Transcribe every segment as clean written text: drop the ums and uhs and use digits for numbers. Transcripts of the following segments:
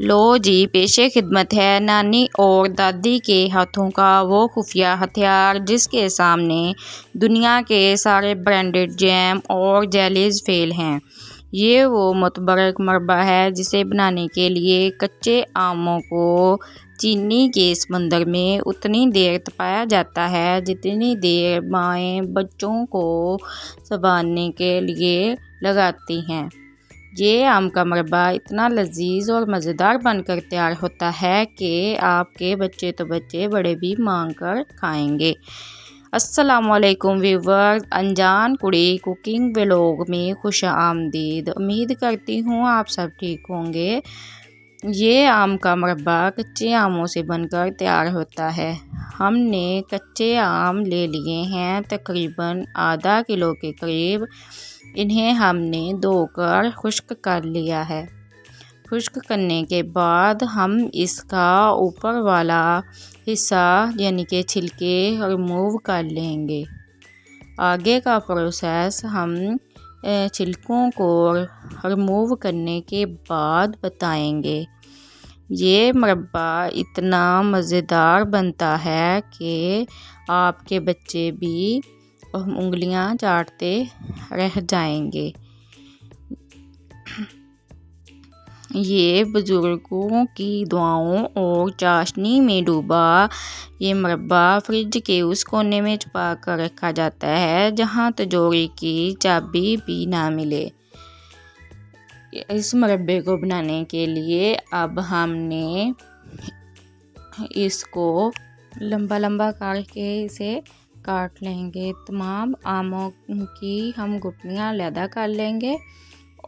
लो जी, पेशे खिदमत है नानी और दादी के हाथों का वो खुफिया हथियार जिसके सामने दुनिया के सारे ब्रांडेड जैम और जेलीज फेल हैं। ये वो मुतबरक मरबा है जिसे बनाने के लिए कच्चे आमों को चीनी के समंदर में उतनी देर तपाया जाता है जितनी देर माएँ बच्चों को संभालने के लिए लगाती हैं। ये आम का मरबा इतना लजीज और मज़ेदार बनकर तैयार होता है कि आपके बच्चे तो बच्चे बड़े भी मांग कर खाएंगे। अस्सलामुअलैकुम व्यूवर्स, अनजान कुड़ी कुकिंग व्लॉग में खुश आमदीद। उम्मीद करती हूँ आप सब ठीक होंगे। ये आम का मरबा कच्चे आमों से बनकर तैयार होता है। हमने कच्चे आम ले लिए हैं तकरीबन आधा किलो के करीब। इन्हें हमने धोकर खुश्क कर लिया है। खुश्क करने के बाद हम इसका ऊपर वाला हिस्सा यानी कि छिलके रिमूव कर लेंगे। आगे का प्रोसेस हम छिलकों को रिमूव करने के बाद बताएंगे। ये मरबा इतना मज़ेदार बनता है कि आपके बच्चे भी उंगलियां चाटते रह जाएंगे। ये बुज़ुर्गों की दुआओं और चाशनी में डूबा ये मरबा फ्रिज के उस कोने में छुपा कर रखा जाता है जहां तिजोरी की चाबी भी ना मिले। इस मरबे को बनाने के लिए अब हमने इसको लंबा लंबा करके इसे काट लेंगे। तमाम आमों की हम गुठलियाँ अलहदा कर लेंगे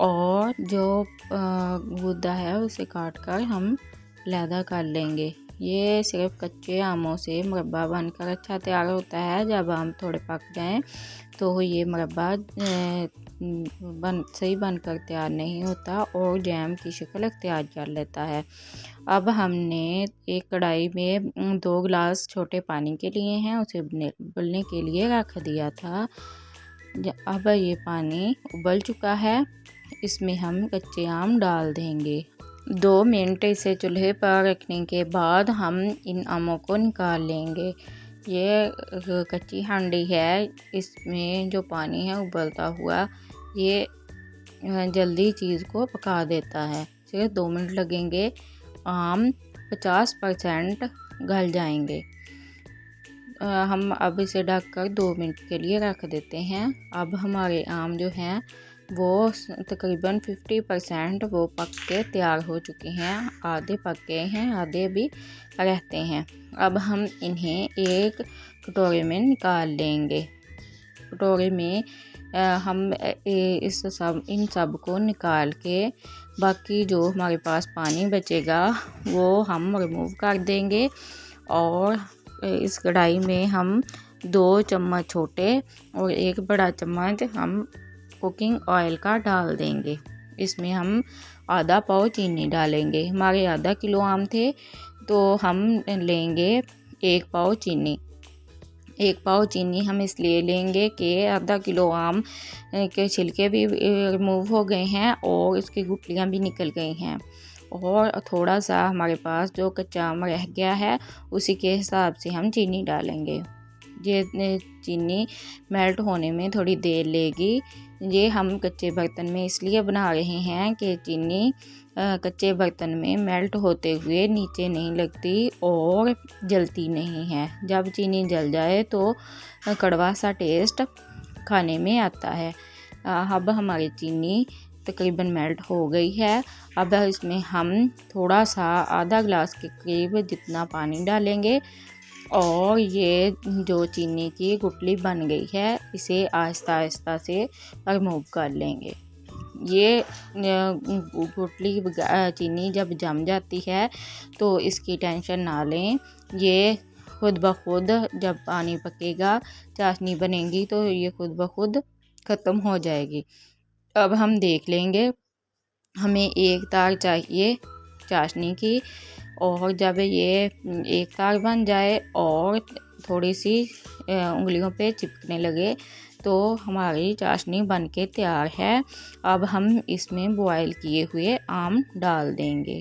और जो गूदा है उसे काट कर हम अलहदा कर लेंगे। ये सिर्फ कच्चे आमों से मरबा बनकर अच्छा तैयार होता है। जब आम थोड़े पक जाएं तो ये मरबा सही बनकर तैयार नहीं होता और जैम की शक्ल अख्तियार कर लेता है। अब हमने एक कढ़ाई में 2 गिलास छोटे पानी के लिए हैं, उसे उबलने के लिए रख दिया था। अब ये पानी उबल चुका है, इसमें हम कच्चे आम डाल देंगे। 2 मिनट इसे चूल्हे पर रखने के बाद हम इन आमों को निकाल लेंगे। ये कच्ची हांडी है, इसमें जो पानी है उबलता हुआ ये जल्दी चीज़ को पका देता है। सिर्फ 2 मिनट लगेंगे, आम 50% गल जाएंगे। हम अब इसे ढककर 2 मिनट के लिए रख देते हैं। अब हमारे आम जो हैं वो तकरीबन 50% वो पक के तैयार हो चुके हैं। आधे पक गए हैं, आधे भी रहते हैं। अब हम इन्हें एक कटोरे में निकाल लेंगे। कटोरे में हम इन सब को निकाल के बाकी जो हमारे पास पानी बचेगा वो हम रिमूव कर देंगे और इस कढ़ाई में हम 2 चम्मच छोटे और 1 बड़ा चम्मच हम कुकिंग ऑयल का डाल देंगे। इसमें हम आधा पाव चीनी डालेंगे। हमारे आधा किलो आम थे तो हम लेंगे 1 पाव चीनी। 1 पाव चीनी हम इसलिए लेंगे कि आधा किलो आम के छिलके भी रिमूव हो गए हैं और इसकी गुठलियाँ भी निकल गई हैं और थोड़ा सा हमारे पास जो कच्चा आम रह गया है उसी के हिसाब से हम चीनी डालेंगे। ये चीनी मेल्ट होने में थोड़ी देर लेगी। ये हम कच्चे बर्तन में इसलिए बना रहे हैं कि चीनी कच्चे बर्तन में मेल्ट होते हुए नीचे नहीं लगती और जलती नहीं है। जब चीनी जल जाए तो कड़वा सा टेस्ट खाने में आता है। अब हमारी चीनी तकरीबन मेल्ट हो गई है। अब इसमें हम थोड़ा सा आधा गिलास के करीब जितना पानी डालेंगे और ये जो चीनी की गुठली बन गई है इसे आहिस्ता आहिस्ता से रिमूव कर लेंगे। ये गुठली चीनी जब जम जाती है तो इसकी टेंशन ना लें, ये खुद ब खुद जब पानी पकेगा चाशनी बनेगी तो ये खुद ब खुद ख़त्म हो जाएगी। अब हम देख लेंगे, हमें एक तार चाहिए चाशनी की और जब ये एक तार बन जाए और थोड़ी सी उंगलियों पे चिपकने लगे तो हमारी चाशनी बन के तैयार है। अब हम इसमें बॉयल किए हुए आम डाल देंगे।